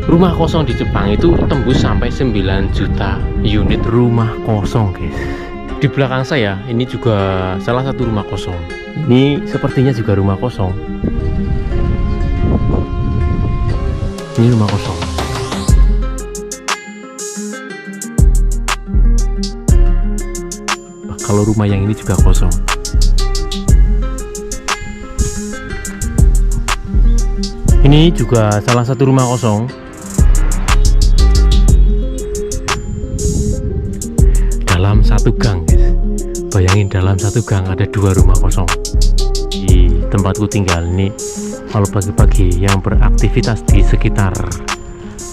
Rumah kosong di Jepang itu tembus sampai 9 juta unit rumah kosong, guys. Di belakang saya ini juga salah satu rumah kosong. Ini sepertinya juga rumah kosong. Ini rumah kosong. Kalau rumah yang ini juga kosong. Ini juga salah satu rumah kosong. Dalam satu gang, guys. Bayangin, dalam satu gang ada 2 rumah kosong. Di tempatku tinggal ini, kalau pagi-pagi yang beraktivitas di sekitar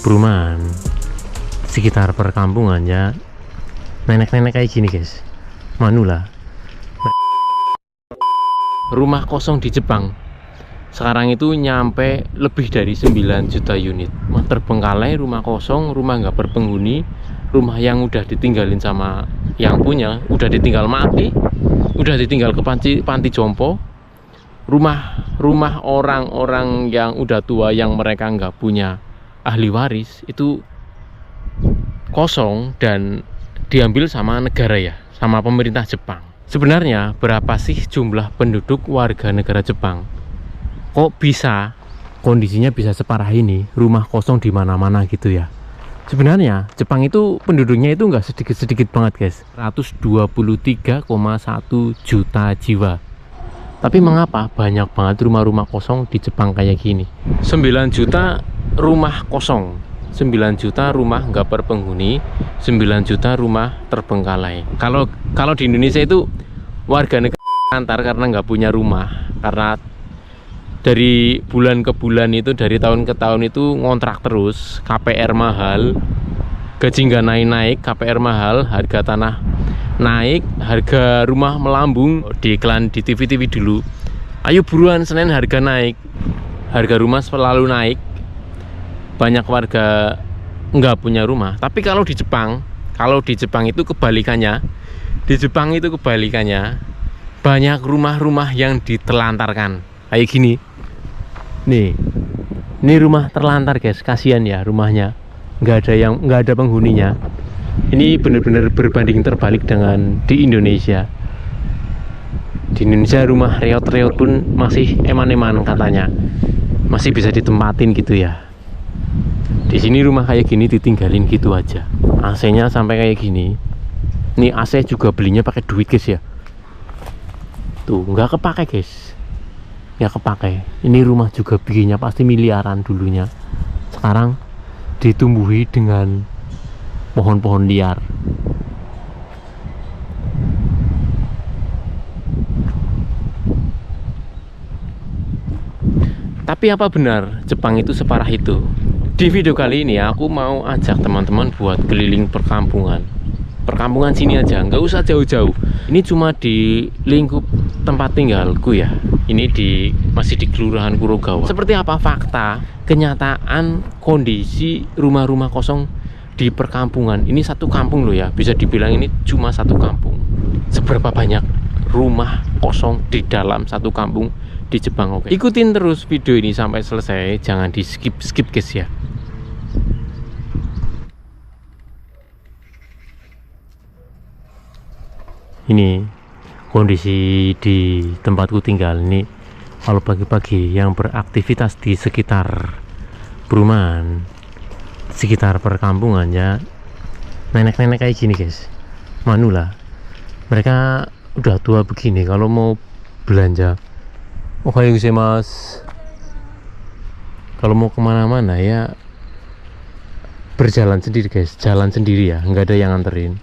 perumahan, sekitar perkampungan ya, nenek-nenek kayak gini, guys. Manula. Rumah kosong di Jepang sekarang itu nyampe lebih dari 9 juta unit. Terbengkalai rumah kosong, rumah nggak berpenghuni, rumah yang udah ditinggalin sama yang punya, udah ditinggal mati, udah ditinggal ke panti jompo, rumah orang-orang yang udah tua yang mereka nggak punya ahli waris itu kosong dan diambil sama negara ya, sama pemerintah Jepang. Sebenarnya berapa sih jumlah penduduk warga negara Jepang? Kok bisa kondisinya bisa separah ini, rumah kosong di mana-mana gitu ya? Sebenarnya Jepang itu penduduknya itu nggak sedikit-sedikit banget, guys. 123,1 juta jiwa. Tapi mengapa banyak banget rumah-rumah kosong di Jepang kayak gini? 9 juta rumah kosong, 9 juta rumah nggak berpenghuni, 9 juta rumah terbengkalai. Kalau di Indonesia itu warga negara antar karena nggak punya rumah, karena dari bulan ke bulan itu, dari tahun ke tahun itu ngontrak terus, KPR mahal, gaji nggak naik-naik, KPR mahal, harga tanah naik, harga rumah melambung. Di iklan di TV-TV dulu, ayo buruan Senin harga naik, harga rumah selalu naik, banyak warga nggak punya rumah. Tapi kalau di Jepang itu kebalikannya. Di Jepang itu kebalikannya, banyak rumah-rumah yang ditelantarkan kayak gini. Nih, ini rumah terlantar, guys. Kasihan ya rumahnya, nggak ada penghuninya. Ini benar-benar berbanding terbalik dengan di Indonesia. Di Indonesia rumah reot-reot pun masih eman-eman katanya, masih bisa ditempatin gitu ya. Di sini rumah kayak gini ditinggalin gitu aja. AC-nya sampai kayak gini. Ini AC juga belinya pakai duit, guys ya. Tuh nggak kepake, guys. Ya kepake. Ini rumah juga bikinnya pasti miliaran dulunya. Sekarang ditumbuhi dengan pohon-pohon liar. Tapi apa benar Jepang itu separah itu? Di video kali ini aku mau ajak teman-teman buat keliling perkampungan sini aja, nggak usah jauh-jauh. Ini cuma di lingkup tempat tinggalku ya. Ini masih di Kelurahan Kurogawa. Seperti apa fakta, kenyataan, kondisi rumah-rumah kosong di perkampungan. Ini satu kampung loh ya, bisa dibilang ini cuma satu kampung. Seberapa banyak rumah kosong di dalam satu kampung di Jepang? Oke, ikutin terus video ini sampai selesai, jangan di skip guys ya. Ini kondisi di tempatku tinggal ini, kalau pagi-pagi yang beraktivitas di sekitar perumahan, sekitar perkampungan ya, nenek-nenek kayak gini, guys. Manula, mereka udah tua begini kalau mau belanja, kayak gitu mas, kalau mau kemana-mana ya berjalan sendiri, guys. Jalan sendiri ya, nggak ada yang nganterin.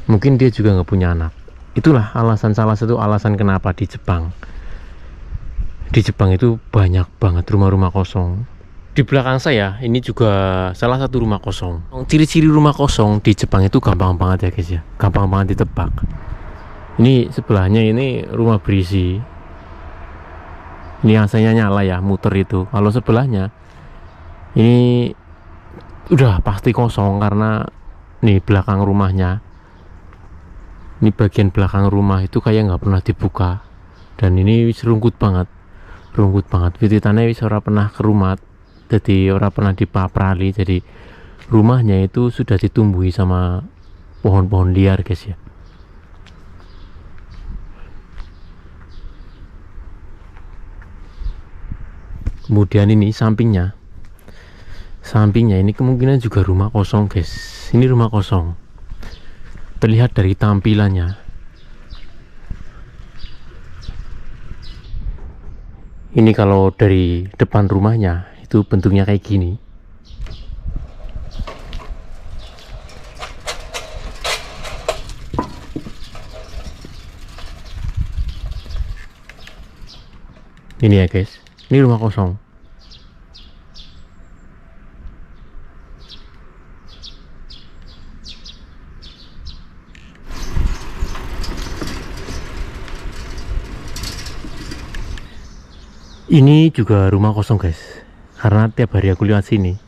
Mungkin dia juga nggak punya anak. Itulah salah satu alasan kenapa di Jepang itu banyak banget rumah-rumah kosong. Di belakang saya ini juga salah satu rumah kosong. Ciri-ciri rumah kosong di Jepang itu gampang banget ya, guys ya, gampang banget ditebak. Ini sebelahnya ini rumah berisi, ini AC-nya nyala ya, muter itu. Kalau sebelahnya ini udah pasti kosong, karena nih belakang rumahnya, ini bagian belakang rumah itu kayak nggak pernah dibuka, dan ini wis rungkut banget, wititannya wis ora pernah kerumat. jadi orang pernah dipaprali, jadi rumahnya itu sudah ditumbuhi sama pohon-pohon liar guys ya. Kemudian ini sampingnya ini kemungkinan juga rumah kosong guys. Ini rumah kosong, terlihat dari tampilannya. Ini kalau dari depan rumahnya itu bentuknya kayak gini. Ini ya guys, ini rumah kosong. Ini juga rumah kosong guys, karena tiap hari aku lewat sini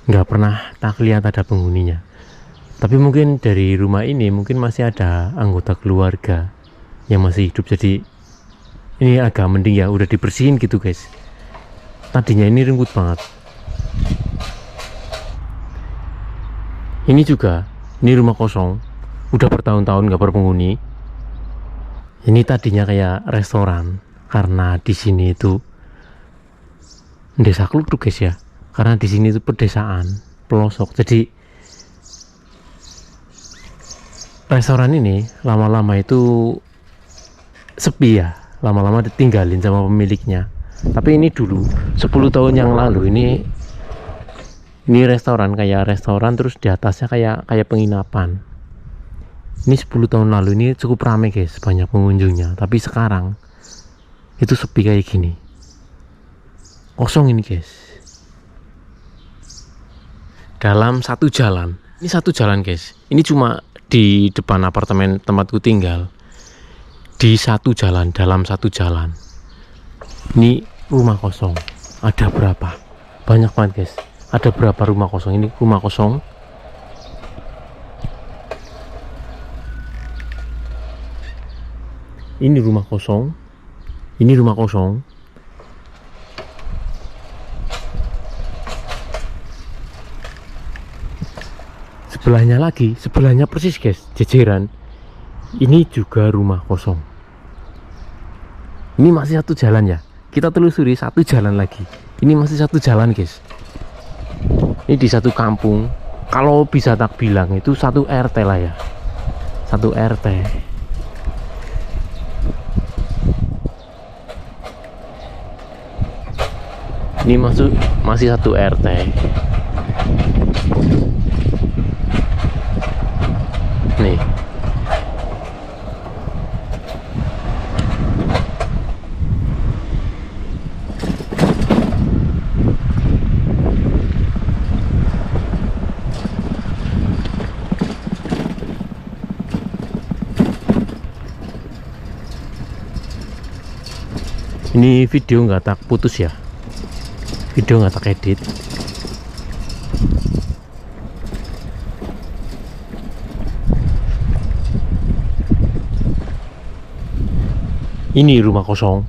nggak pernah tak lihat ada penghuninya. Tapi mungkin dari rumah ini mungkin masih ada anggota keluarga yang masih hidup, jadi ini agak mending ya, udah dibersihin gitu guys. Tadinya ini rumput banget. Ini juga, ini rumah kosong, udah bertahun-tahun nggak berpenghuni. Ini tadinya kayak restoran, karena di sini itu desa Kluduk guys ya, karena di sini itu pedesaan pelosok, jadi restoran ini lama-lama itu sepi ya, lama-lama ditinggalin sama pemiliknya. Tapi ini dulu 10 tahun yang lalu ini restoran, kayak restoran, terus di atasnya kayak penginapan. Ini 10 tahun lalu ini cukup ramai guys, banyak pengunjungnya. Tapi sekarang itu sepi kayak gini, kosong ini guys. Dalam satu jalan, ini satu jalan guys, ini cuma di depan apartemen tempatku tinggal, di satu jalan, dalam satu jalan ini rumah kosong. Ada berapa? Banyak banget guys. Ada berapa rumah kosong? Ini rumah kosong. Ini rumah kosong. Ini rumah kosong. Sebelahnya lagi, sebelahnya persis guys, jejeran. Ini juga rumah kosong. Ini masih satu jalan ya. Kita telusuri satu jalan lagi. Ini masih satu jalan guys. Ini di satu kampung. Kalau bisa tak bilang itu satu RT lah ya. Satu RT. Ini masih satu RT. Nih. Ini video nggak tak putus ya, video nggak tak edit. Ini rumah kosong.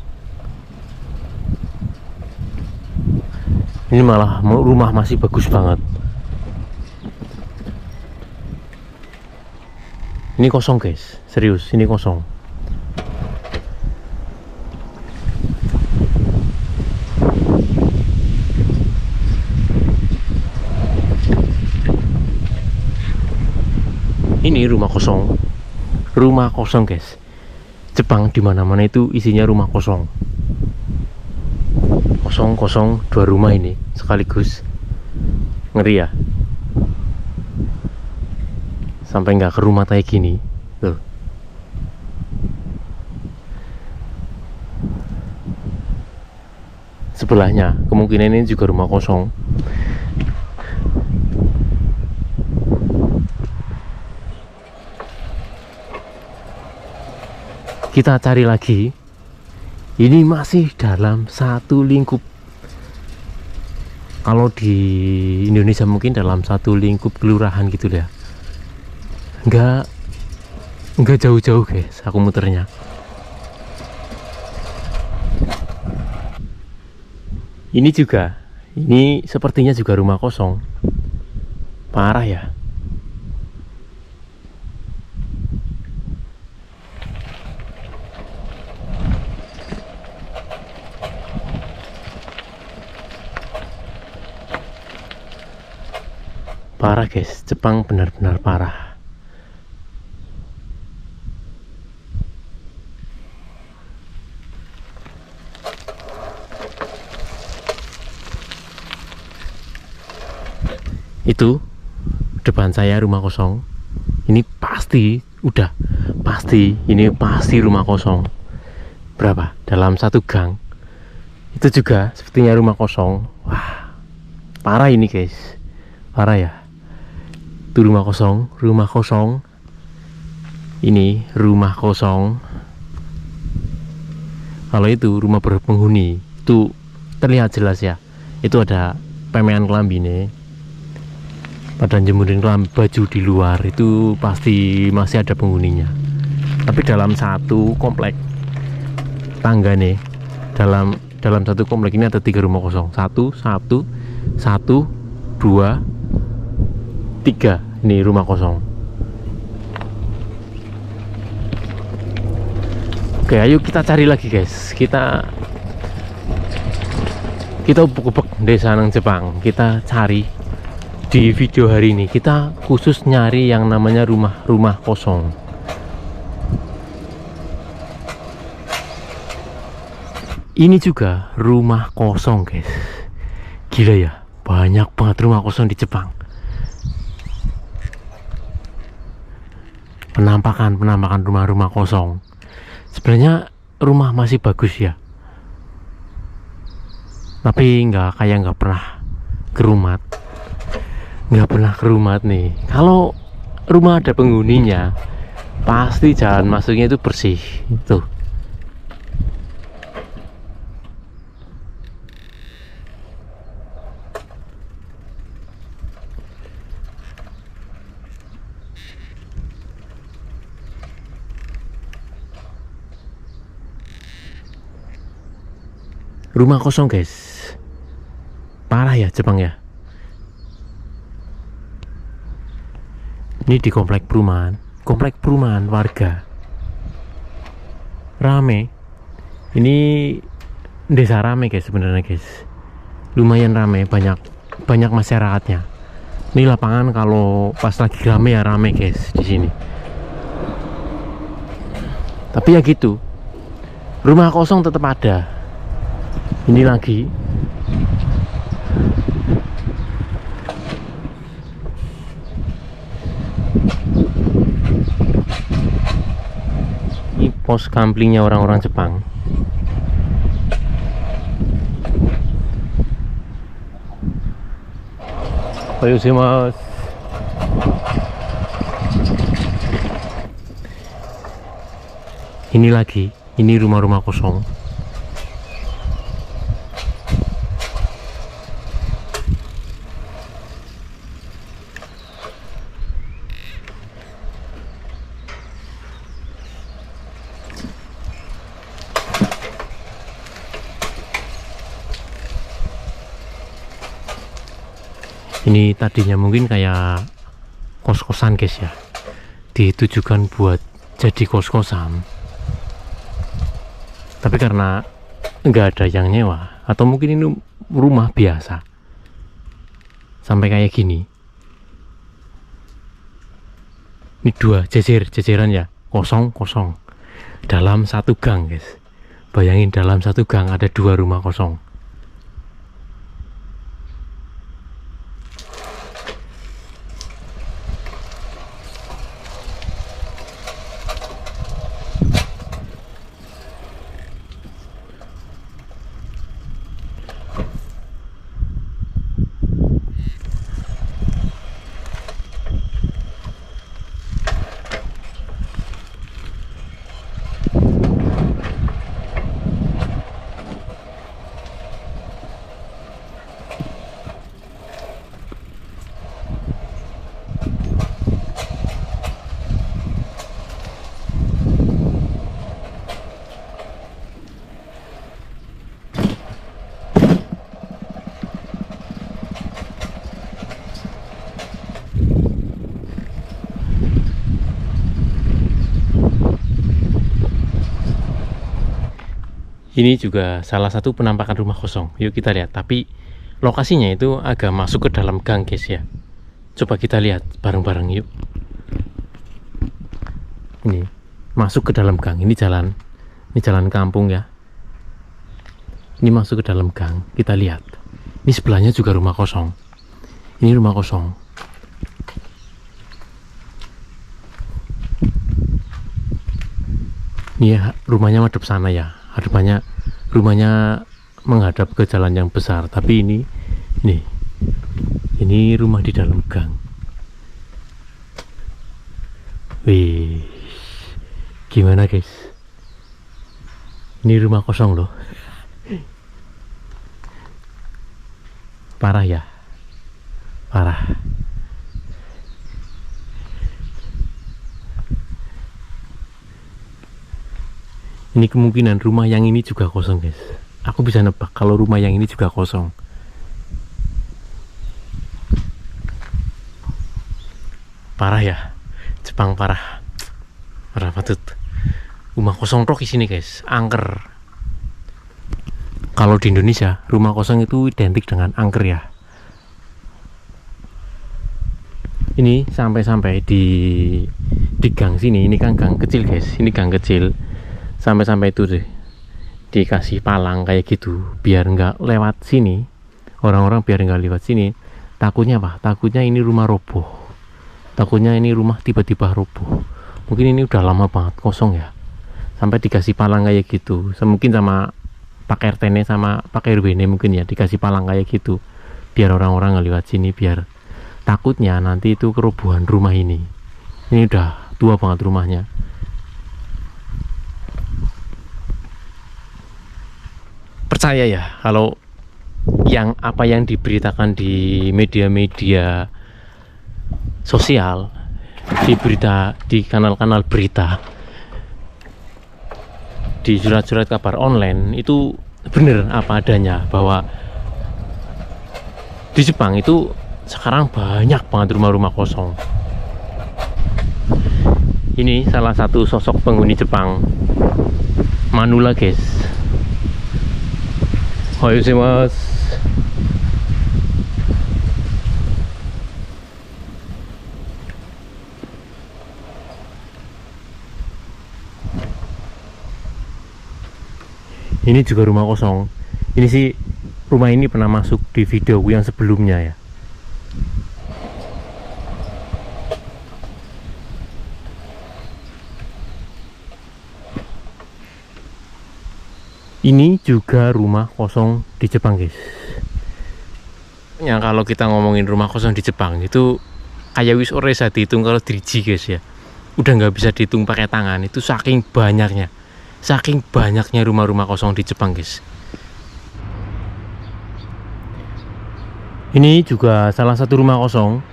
Ini malah rumah masih bagus banget. Ini kosong guys, serius, ini kosong. Ini rumah kosong guys. Jepang dimana-mana itu isinya rumah kosong, dua rumah ini sekaligus. Ngeri ya, sampai nggak ke rumah kayak gini tuh. Sebelahnya kemungkinan ini juga rumah kosong. Kita cari lagi. Ini masih dalam satu lingkup. Kalau di Indonesia mungkin dalam satu lingkup kelurahan gitu ya. Enggak jauh-jauh guys aku muternya. Ini Ini sepertinya juga rumah kosong. Parah ya. Parah guys, Jepang benar-benar parah. Itu depan saya rumah kosong. Ini pasti, udah pasti, ini pasti rumah kosong. Berapa? Dalam satu gang. Itu juga sepertinya rumah kosong. Wah, parah ini guys, parah ya. Itu rumah kosong, rumah kosong. Ini rumah kosong. Kalau itu rumah berpenghuni, itu terlihat jelas ya. Itu ada pemean kelambi nih. Pada jemurin baju di luar, itu pasti masih ada penghuninya. Tapi dalam satu komplek tangga nih, dalam satu komplek ini ada 3 rumah kosong. Satu, dua, 3. Ini rumah kosong. Oke, ayo kita cari lagi guys. Kita ubek-ubek desa nang Jepang. Kita cari. Di video hari ini kita khusus nyari yang namanya rumah kosong. Ini juga rumah kosong guys. Gila ya, banyak banget rumah kosong di Jepang. Penampakan rumah-rumah kosong. Sebenarnya rumah masih bagus ya, tapi nggak pernah kerumat. Nggak pernah kerumat nih. Kalau rumah ada penghuninya, pasti jalan masuknya itu bersih. Tuh. Rumah kosong guys. Parah ya Jepang ya. Ini di komplek perumahan warga. Rame. Ini desa rame guys sebenarnya guys. Lumayan rame, banyak masyarakatnya. Ini lapangan kalau pas lagi rame ya rame guys di sini. Tapi ya gitu. Rumah kosong tetap ada. Ini lagi. Pos kamplingnya orang-orang Jepang. Ayo sih mas. Ini lagi, ini rumah-rumah kosong. Ini tadinya mungkin kayak kos-kosan guys ya, ditujukan buat jadi kos-kosan, tapi karena nggak ada yang nyewa, atau mungkin ini rumah biasa sampai kayak gini. Ini dua jejeran ya, kosong dalam satu gang guys. Bayangin dalam satu gang ada 2 rumah kosong. Ini juga salah satu penampakan rumah kosong. Yuk kita lihat. Tapi lokasinya itu agak masuk ke dalam gang guys ya. Coba kita lihat bareng-bareng yuk. Ini masuk ke dalam gang. Ini jalan kampung ya. Ini masuk ke dalam gang. Kita lihat. Ini sebelahnya juga rumah kosong. Ini rumah kosong. Ini ya, rumahnya madep sana ya. Rumahnya menghadap ke jalan yang besar. Tapi ini rumah di dalam gang. Wih, gimana guys? Ini rumah kosong loh. Parah ya, parah. Ini kemungkinan rumah yang ini juga kosong guys. Aku bisa nebak kalau rumah yang ini juga kosong. Parah ya, Jepang parah. Parah patut. Rumah kosong tok di sini guys, angker. Kalau di Indonesia, rumah kosong itu identik dengan angker ya. Ini sampai di gang sini, ini kan gang kecil guys, ini gang kecil. Sampai itu deh, dikasih palang kayak gitu, biar nggak lewat sini. Orang-orang biar nggak lewat sini. Takutnya apa? Takutnya ini rumah roboh. Takutnya ini rumah tiba-tiba roboh. Mungkin ini udah lama banget kosong ya. Sampai dikasih palang kayak gitu. Mungkin sama Pak RT-nya sama Pak RW-nya mungkin ya dikasih palang kayak gitu. Biar orang-orang nggak lewat sini, biar takutnya nanti itu kerobohan rumah ini. Ini udah tua banget rumahnya. Percaya ya kalau apa yang diberitakan di media-media sosial, di kanal-kanal berita, di surat-surat kabar online itu bener apa adanya, bahwa di Jepang itu sekarang banyak banget rumah-rumah kosong. Ini salah satu sosok penghuni Jepang, Manula guys. Ohayou. Ini juga rumah kosong. Ini sih rumah ini pernah masuk di video yang sebelumnya ya. Ini juga rumah kosong di Jepang guys. Ya kalau kita ngomongin rumah kosong di Jepang itu kayak wis ora bisa dihitung kalau driji guys ya. Udah nggak bisa dihitung pakai tangan, itu saking banyaknya rumah-rumah kosong di Jepang guys. Ini juga salah satu rumah kosong.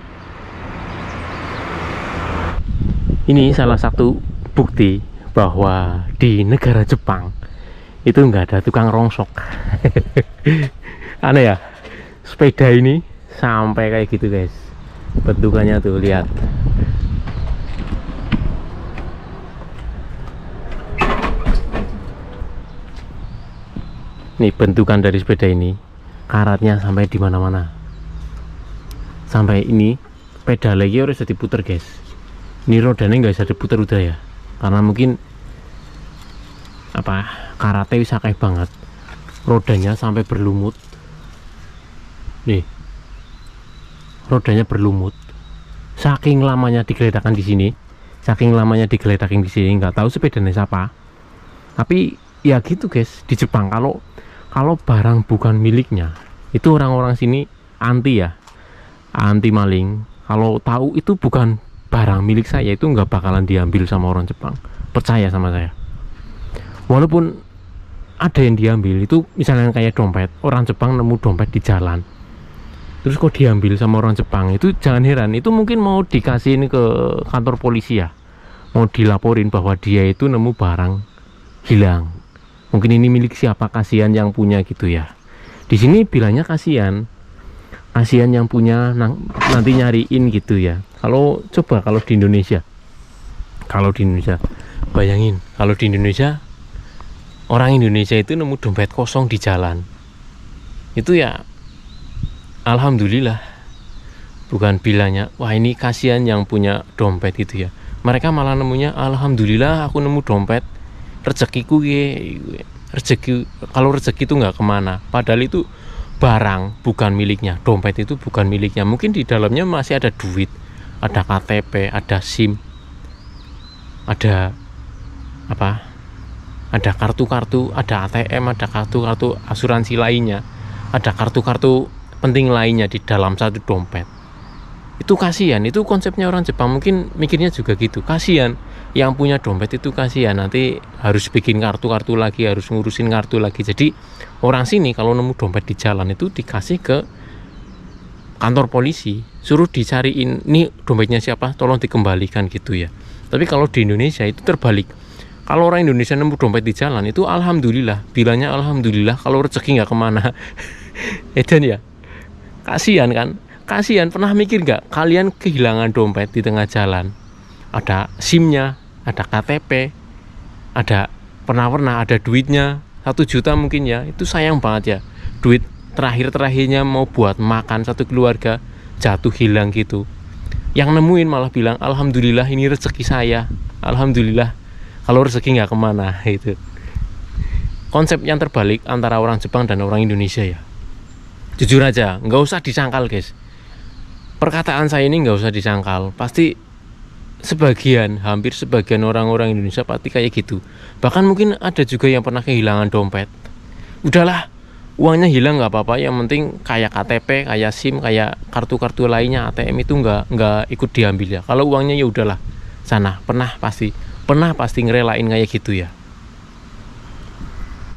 Ini salah satu bukti bahwa di negara Jepang itu nggak ada tukang rongsok. Aneh ya, sepeda ini sampai kayak gitu guys, bentukannya tuh lihat. Nih bentukan dari sepeda ini, karatnya sampai di mana-mana. Sampai ini sepeda lagi harus diputer guys. Ini rodanya nggak bisa diputer udah ya, karena mungkin apa, karatnya bisa kayak banget. Rodanya sampai berlumut. Nih, rodanya berlumut. Saking lamanya digeledakan di sini, nggak tahu sepedanya siapa. Tapi ya gitu guys, di Jepang kalau barang bukan miliknya, itu orang-orang sini anti ya, anti maling. Kalau tahu itu bukan barang milik saya, itu nggak bakalan diambil sama orang Jepang. Percaya sama saya. Walaupun ada yang diambil, itu misalnya kayak dompet, orang Jepang nemu dompet di jalan, terus kok diambil sama orang Jepang, itu jangan heran, itu mungkin mau dikasihin ke kantor polisi ya, mau dilaporin bahwa dia itu nemu barang hilang. Mungkin ini milik siapa, kasihan yang punya gitu ya. Di sini bilangnya kasihan yang punya nanti nyariin gitu ya. Kalau di Indonesia, bayangin kalau di Indonesia orang Indonesia itu nemu dompet kosong di jalan, itu ya alhamdulillah. Bukan bilangnya wah ini kasihan yang punya dompet itu ya, mereka malah nemunya alhamdulillah aku nemu dompet, rezekiku ye. Rezeki, kalau rezeki itu nggak kemana, padahal itu barang bukan miliknya, dompet itu bukan miliknya. Mungkin di dalamnya masih ada duit, ada KTP, ada SIM, ada apa, ada kartu-kartu, ada ATM, ada kartu-kartu asuransi lainnya, ada kartu-kartu penting lainnya di dalam satu dompet. Itu kasihan, itu konsepnya orang Jepang, mungkin mikirnya juga gitu, kasihan yang punya dompet itu, kasihan nanti harus bikin kartu-kartu lagi, harus ngurusin kartu lagi. Jadi orang sini kalau nemu dompet di jalan itu dikasih ke kantor polisi, suruh dicariin nih dompetnya siapa, tolong dikembalikan gitu ya. Tapi kalau di Indonesia itu terbalik, kalau orang Indonesia nemu dompet di jalan itu alhamdulillah, bilangnya alhamdulillah kalau rezeki nggak kemana. Edan ya, kasihan kan. Kasihan, pernah mikir nggak kalian kehilangan dompet di tengah jalan? Ada SIM-nya, ada KTP, ada pernah ada duitnya 1 juta mungkin ya. Itu sayang banget ya. Duit terakhirnya mau buat makan satu keluarga jatuh hilang gitu. Yang nemuin malah bilang alhamdulillah ini rezeki saya. Alhamdulillah kalau rezeki nggak kemana itu. Konsep yang terbalik antara orang Jepang dan orang Indonesia ya. Jujur aja, nggak usah disangkal guys. Perkataan saya ini nggak usah disangkal, pasti hampir sebagian orang-orang Indonesia pasti kayak gitu. Bahkan mungkin ada juga yang pernah kehilangan dompet. Udahlah, uangnya hilang nggak apa-apa, yang penting kayak KTP, kayak SIM, kayak kartu-kartu lainnya, ATM itu nggak ikut diambil ya. Kalau uangnya ya udahlah, sana pernah pasti ngerelain kayak gitu ya.